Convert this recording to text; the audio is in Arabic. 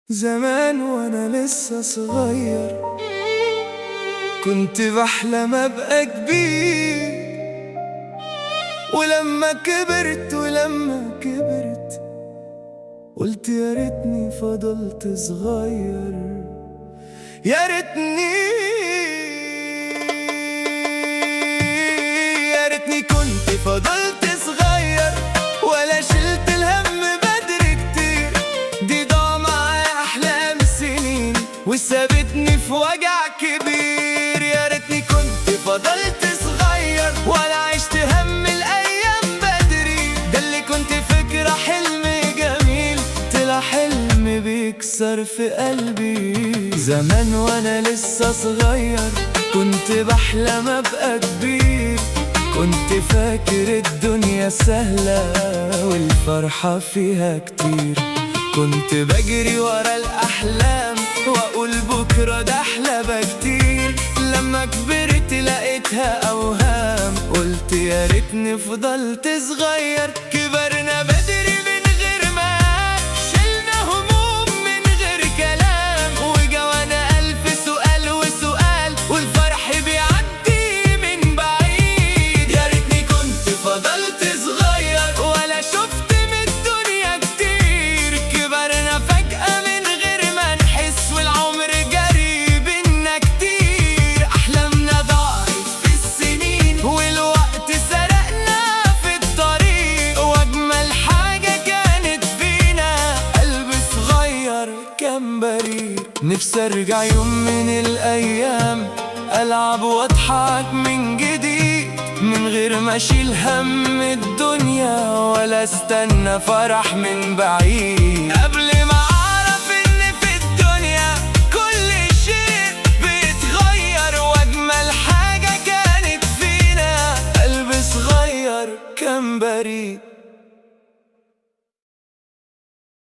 زمان وانا لسه صغير كنت بحلم ابقى كبير، ولما كبرت قلت يا ريتني فضلت صغير، يا ريتني كنت فضلت صغير ولا شلت الهم بدري كتير. دي ضاع معايا احلام سنين وسابتني في وجع كبير. يا ريتني كنت فضلت صغير ولا عشت هم الايام بدري. ده اللي كنت فكرة حلم جميل طلع حلم بيكسر في قلبي. زمان وانا لسه صغير كنت بحلم ابقى كبير، كنت فاكر الدنيا سهلة والفرحة فيها كتير. كنت بجري ورا الأحلام وأقول بكرة ده أحلى بكتير. لما كبرت لقيتها أوهام قلت يا ريتني فضلت صغير. كبرنا بدري من غير ما شلنا هموم من غير كلام، وجوانا ألف سؤال والفرح بيعدي من بعيد. يا ريتني كنت فضلت صغير ولا شفت من الدنيا كتير. كبرنا فجأة من غير ما نحس والعمر جري بينا كتير. أحلامنا ضاعت في السنين والوقت سرقنا في الطريق، وأجمل حاجة كانت فينا قلب صغير كان بريء. نفسي أرجع يوم من الأيام ألعب وأضحك من جديد، من غير ما أشيل هم الدنيا ولا استنى فرح من بعيد. قبل ما أعرف إن في الدنيا كل شيء بيتغير، وأجمل حاجة كانت فينا قلب صغير كان بريء.